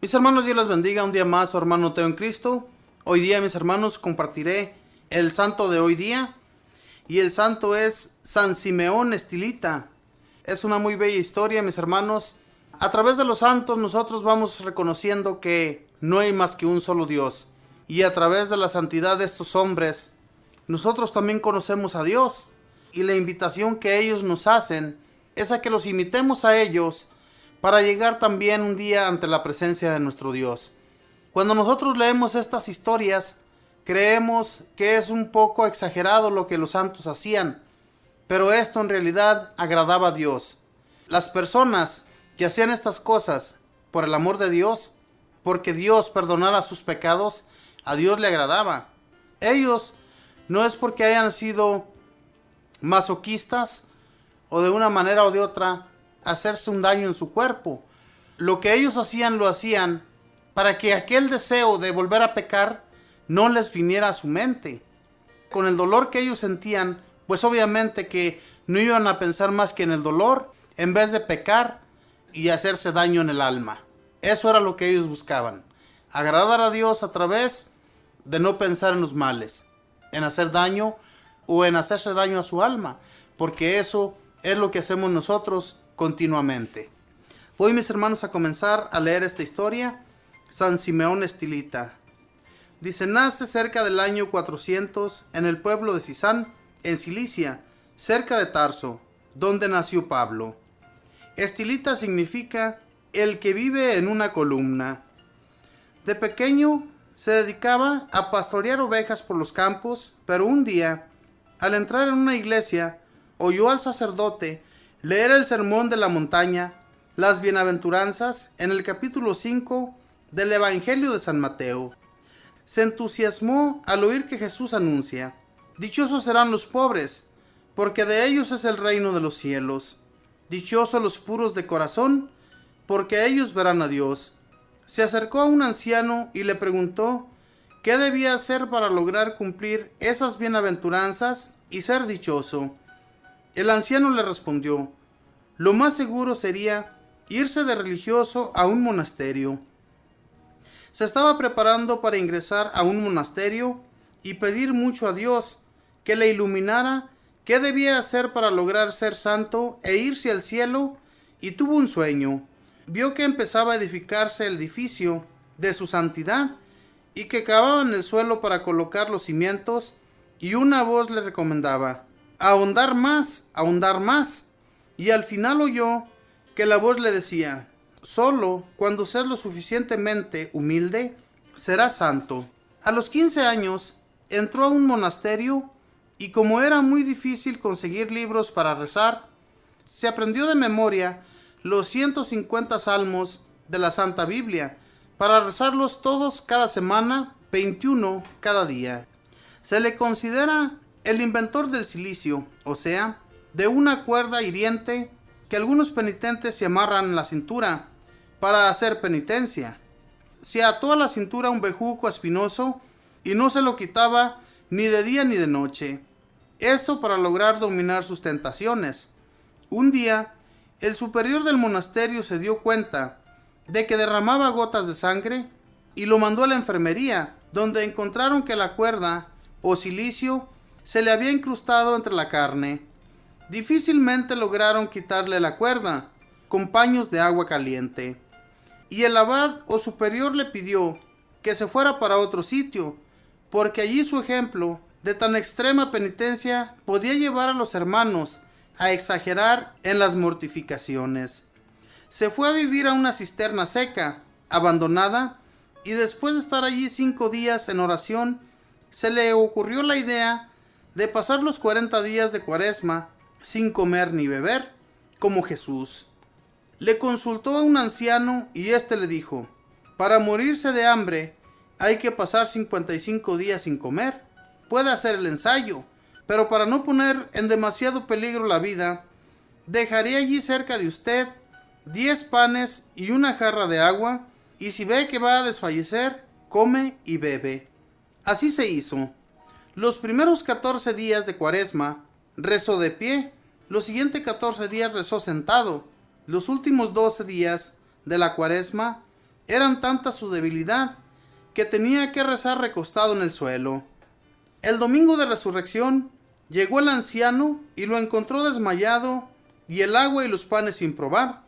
Mis hermanos, Dios les bendiga un día más, su hermano Teo en Cristo. Hoy día, mis hermanos, compartiré el santo de hoy día. Y el santo es San Simeón Estilita. Es una muy bella historia, mis hermanos. A través de los santos nosotros vamos reconociendo que no hay más que un solo Dios. Y a través de la santidad de estos hombres, nosotros también conocemos a Dios. Y la invitación que ellos nos hacen es a que los imitemos a ellos para llegar también un día ante la presencia de nuestro Dios. Cuando nosotros leemos estas historias, creemos que es un poco exagerado lo que los santos hacían, pero esto en realidad agradaba a Dios. Las personas que hacían estas cosas por el amor de Dios, porque Dios perdonara sus pecados, a Dios le agradaba. Ellos no es porque hayan sido masoquistas o de una manera o de otra hacerse un daño en su cuerpo. Lo que ellos hacían lo hacían para que aquel deseo de volver a pecar no les viniera a su mente. Con el dolor que ellos sentían, pues obviamente que no iban a pensar más que en el dolor en vez de pecar y hacerse daño en el alma. Eso era lo que ellos buscaban, agradar a Dios a través de no pensar en los males, en hacer daño o en hacerse daño a su alma, porque eso es lo que hacemos nosotros continuamente. Voy, mis hermanos, a comenzar a leer esta historia. San Simeón Estilita. Dice: nace cerca del año 400 en el pueblo de Sisán, en Cilicia, cerca de Tarso, donde nació Pablo. Estilita significa el que vive en una columna. De pequeño se dedicaba a pastorear ovejas por los campos, pero un día, al entrar en una iglesia, oyó al sacerdote leer el sermón de la montaña, las bienaventuranzas, en el capítulo 5 del Evangelio de San Mateo. Se entusiasmó al oír que Jesús anuncia: dichosos serán los pobres, porque de ellos es el reino de los cielos. Dichosos los puros de corazón, porque ellos verán a Dios. Se acercó a un anciano y le preguntó qué debía hacer para lograr cumplir esas bienaventuranzas y ser dichoso. El anciano le respondió: lo más seguro sería irse de religioso a un monasterio. Se estaba preparando para ingresar a un monasterio y pedir mucho a Dios que le iluminara qué debía hacer para lograr ser santo e irse al cielo, y tuvo un sueño. Vio que empezaba a edificarse el edificio de su santidad y que cavaba en el suelo para colocar los cimientos, y una voz le recomendaba: ahondar más, y al final oyó que la voz le decía: solo cuando seas lo suficientemente humilde, serás santo. A los 15 años entró a un monasterio y, como era muy difícil conseguir libros para rezar, se aprendió de memoria los 150 salmos de la Santa Biblia para rezarlos todos cada semana, 21 cada día. Se le considera el inventor del cilicio, o sea, de una cuerda hiriente que algunos penitentes se amarran en la cintura para hacer penitencia. Se ató a la cintura un bejuco espinoso y no se lo quitaba ni de día ni de noche. Esto para lograr dominar sus tentaciones. Un día, el superior del monasterio se dio cuenta de que derramaba gotas de sangre y lo mandó a la enfermería, donde encontraron que la cuerda o cilicio se le había incrustado entre la carne. Difícilmente lograron quitarle la cuerda con paños de agua caliente, y el abad o superior le pidió que se fuera para otro sitio, porque allí su ejemplo de tan extrema penitencia podía llevar a los hermanos a exagerar en las mortificaciones. Se fue a vivir a una cisterna seca, abandonada, y después de estar allí 5 días en oración, se le ocurrió la idea de pasar los 40 días de Cuaresma sin comer ni beber, como Jesús. Le consultó a un anciano y éste le dijo: para morirse de hambre hay que pasar 55 días sin comer. Puede hacer el ensayo, pero para no poner en demasiado peligro la vida, dejaré allí cerca de usted 10 panes y una jarra de agua, y si ve que va a desfallecer, come y bebe. Así se hizo. Los primeros 14 días de Cuaresma rezó de pie, los siguientes 14 días rezó sentado, los últimos 12 días de la Cuaresma Eran tanta su debilidad que tenía que rezar recostado en el suelo. El domingo de resurrección llegó el anciano y lo encontró desmayado y el agua y los panes sin probar.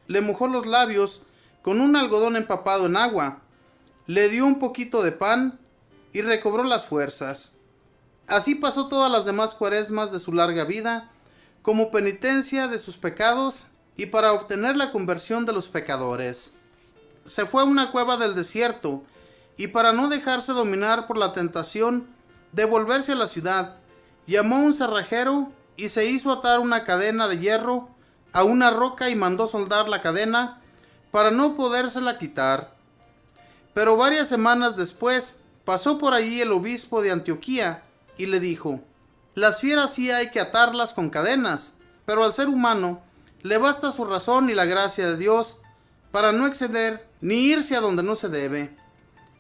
Le mojó los labios con un algodón empapado en agua, le dio un poquito de pan y recobró las fuerzas. Así pasó todas las demás cuaresmas de su larga vida, como penitencia de sus pecados y para obtener la conversión de los pecadores. Se fue a una cueva del desierto y para no dejarse dominar por la tentación de volverse a la ciudad, llamó a un cerrajero y se hizo atar una cadena de hierro a una roca y mandó soldar la cadena para no podérsela quitar. Pero varias semanas después pasó por allí el obispo de Antioquía y le dijo: las fieras sí hay que atarlas con cadenas, pero al ser humano le basta su razón y la gracia de Dios para no exceder ni irse a donde no se debe.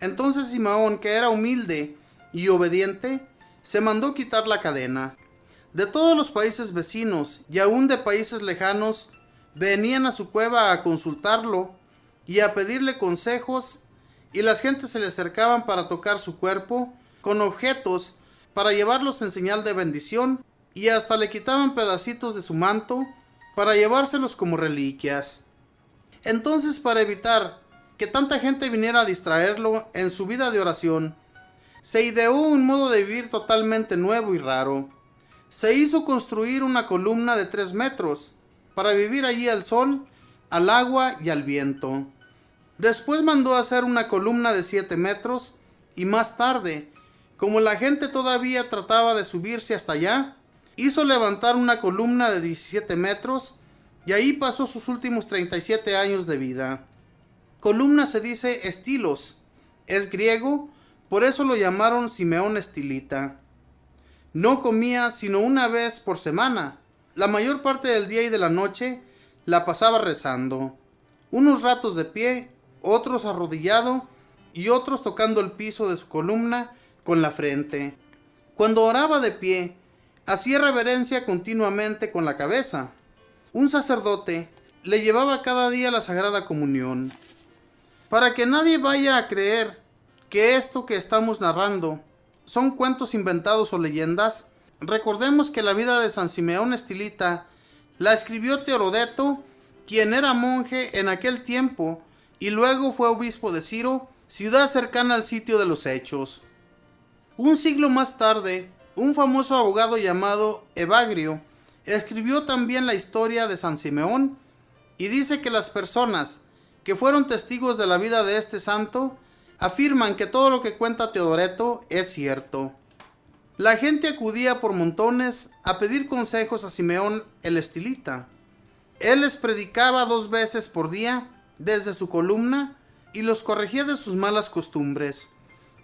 Entonces Simeón, que era humilde y obediente, se mandó quitar la cadena. De todos los países vecinos y aún de países lejanos venían a su cueva a consultarlo y a pedirle consejos, y las gentes se le acercaban para tocar su cuerpo con objetos para llevarlos en señal de bendición, y hasta le quitaban pedacitos de su manto para llevárselos como reliquias. Entonces, para evitar que tanta gente viniera a distraerlo en su vida de oración, se ideó un modo de vivir totalmente nuevo y raro. Se hizo construir una columna de 3 metros para vivir allí al sol, al agua y al viento. Después mandó hacer una columna de 7 metros y más tarde, como la gente todavía trataba de subirse hasta allá, hizo levantar una columna de 17 metros y ahí pasó sus últimos 37 años de vida. Columna se dice estilos, es griego, por eso lo llamaron Simeón Estilita. No comía sino una vez por semana. La mayor parte del día y de la noche la pasaba rezando. Unos ratos de pie, otros arrodillado y otros tocando el piso de su columna con la frente. Cuando oraba de pie, hacía reverencia continuamente con la cabeza. Un sacerdote le llevaba cada día la Sagrada Comunión. Para que nadie vaya a creer que esto que estamos narrando son cuentos inventados o leyendas, recordemos que la vida de San Simeón Estilita la escribió Teodoreto, quien era monje en aquel tiempo y luego fue obispo de Ciro, ciudad cercana al sitio de los Hechos. Un siglo más tarde, un famoso abogado llamado Evagrio escribió también la historia de San Simeón y dice que las personas que fueron testigos de la vida de este santo afirman que todo lo que cuenta Teodoreto es cierto. La gente acudía por montones a pedir consejos a Simeón el Estilita. Él les predicaba 2 veces por día desde su columna y los corregía de sus malas costumbres.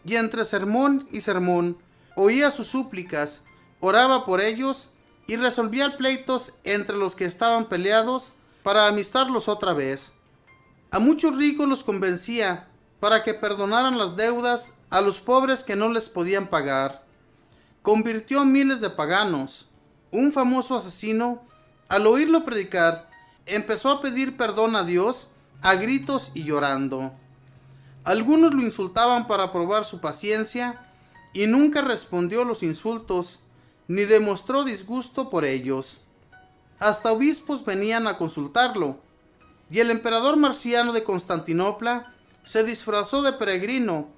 Y entre sermón y sermón oía sus súplicas, oraba por ellos y resolvía pleitos entre los que estaban peleados para amistarlos otra vez. A muchos ricos los convencía para que perdonaran las deudas a los pobres que no les podían pagar. Convirtió a miles de paganos. Un famoso asesino, al oírlo predicar, empezó a pedir perdón a Dios a gritos y llorando. Algunos lo insultaban para probar su paciencia y nunca respondió los insultos ni demostró disgusto por ellos. Hasta obispos venían a consultarlo, y el emperador Marciano de Constantinopla se disfrazó de peregrino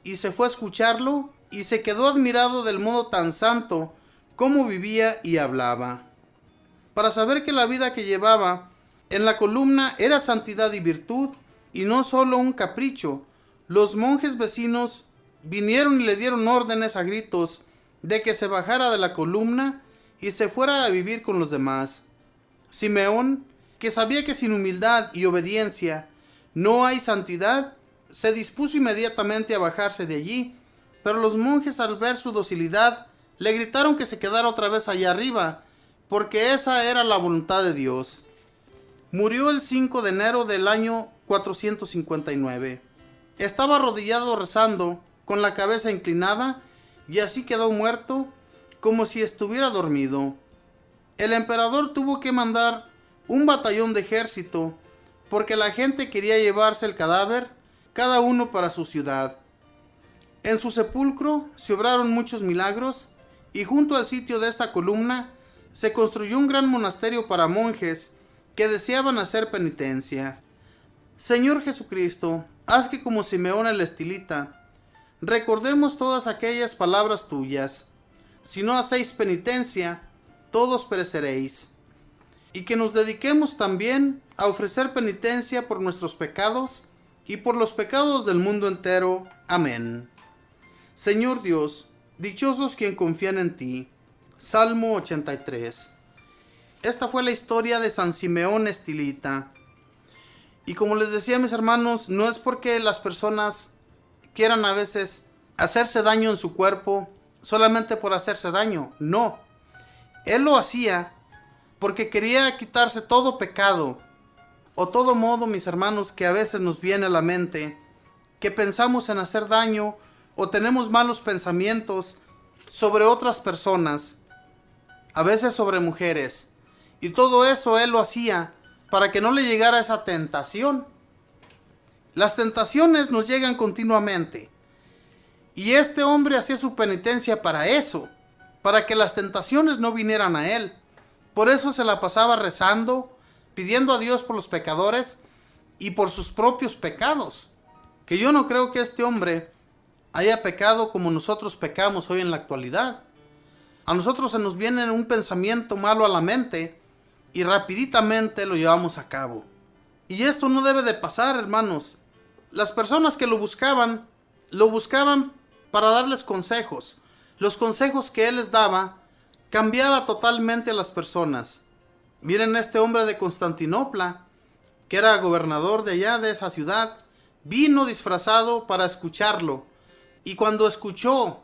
y se fue a escucharlo y se quedó admirado del modo tan santo como vivía y hablaba. Para saber que la vida que llevaba en la columna era santidad y virtud y no solo un capricho, los monjes vecinos vinieron y le dieron órdenes a gritos de que se bajara de la columna y se fuera a vivir con los demás. Simeón, que sabía que sin humildad y obediencia no hay santidad, se dispuso inmediatamente a bajarse de allí, pero los monjes, al ver su docilidad, le gritaron que se quedara otra vez allá arriba, porque esa era la voluntad de Dios. Murió el 5 de enero del año 459. Estaba arrodillado rezando, con la cabeza inclinada, y así quedó muerto, como si estuviera dormido. El emperador tuvo que mandar un batallón de ejército, porque la gente quería llevarse el cadáver cada uno para su ciudad. En su sepulcro se obraron muchos milagros, y junto al sitio de esta columna se construyó un gran monasterio para monjes que deseaban hacer penitencia. Señor Jesucristo, haz que como Simeón el estilita, recordemos todas aquellas palabras tuyas. Si no hacéis penitencia, todos pereceréis. Y que nos dediquemos también a ofrecer penitencia por nuestros pecados y por los pecados del mundo entero. Amén. Señor Dios, dichosos quien confían en ti. Salmo 83. Esta fue la historia de San Simeón Estilita. Y como les decía, mis hermanos, no es porque las personas quieran a veces hacerse daño en su cuerpo solamente por hacerse daño. No. Él lo hacía porque quería quitarse todo pecado o todo modo, mis hermanos, que a veces nos viene a la mente, que pensamos en hacer daño o tenemos malos pensamientos sobre otras personas, a veces sobre mujeres. Y todo eso él lo hacía para que no le llegara esa tentación. Las tentaciones nos llegan continuamente. Y este hombre hacía su penitencia para eso, para que las tentaciones no vinieran a él. Por eso se la pasaba rezando, pidiendo a Dios por los pecadores y por sus propios pecados. Que yo no creo que este hombre haya pecado como nosotros pecamos hoy en la actualidad. A nosotros se nos viene un pensamiento malo a la mente y rapiditamente lo llevamos a cabo. Y esto no debe de pasar, hermanos. Las personas que lo buscaban para darles consejos. Los consejos que él les daba cambiaba totalmente a las personas. Miren, este hombre de Constantinopla, que era gobernador de allá, de esa ciudad, vino disfrazado para escucharlo. Y cuando escuchó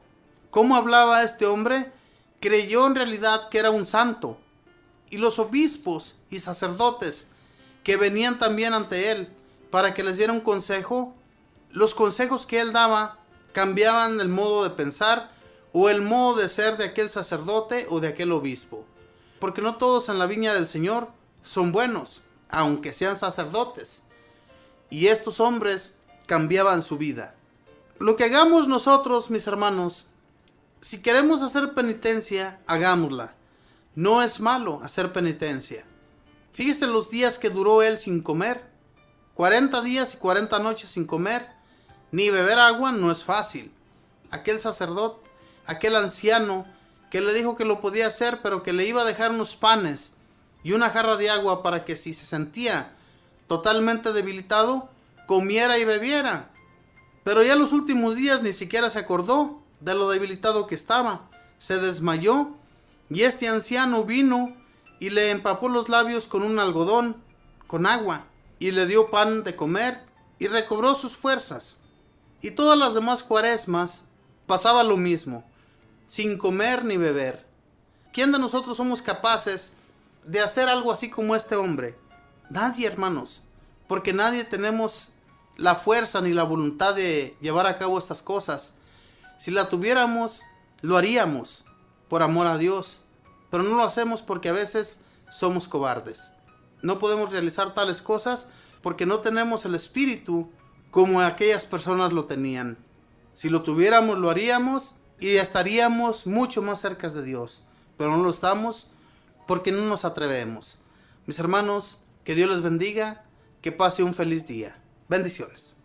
cómo hablaba este hombre, creyó en realidad que era un santo. Y los obispos y sacerdotes que venían también ante él para que les diera un consejo, los consejos que él daba cambiaban el modo de pensar o el modo de ser de aquel sacerdote o de aquel obispo. Porque no todos en la viña del Señor son buenos, aunque sean sacerdotes. Y estos hombres cambiaban su vida. Lo que hagamos nosotros, mis hermanos, si queremos hacer penitencia, hagámosla. No es malo hacer penitencia. Fíjese los días que duró él sin comer. 40 días y 40 noches sin comer. Ni beber agua no es fácil. Aquel sacerdote, aquel anciano que le dijo que lo podía hacer, pero que le iba a dejar unos panes y una jarra de agua para que si se sentía totalmente debilitado, comiera y bebiera. Pero ya los últimos días ni siquiera se acordó de lo debilitado que estaba. Se desmayó y este anciano vino y le empapó los labios con un algodón, con agua, y le dio pan de comer y recobró sus fuerzas. Y todas las demás cuaresmas pasaba lo mismo, sin comer ni beber. ¿Quién de nosotros somos capaces de hacer algo así como este hombre? Nadie, hermanos, porque nadie tenemos la fuerza ni la voluntad de llevar a cabo estas cosas. Si la tuviéramos, lo haríamos por amor a Dios, pero no lo hacemos porque a veces somos cobardes. No podemos realizar tales cosas porque no tenemos el espíritu como aquellas personas lo tenían. Si lo tuviéramos, lo haríamos y estaríamos mucho más cerca de Dios, pero no lo estamos porque no nos atrevemos. Mis hermanos, que Dios les bendiga, que pase un feliz día. Bendiciones.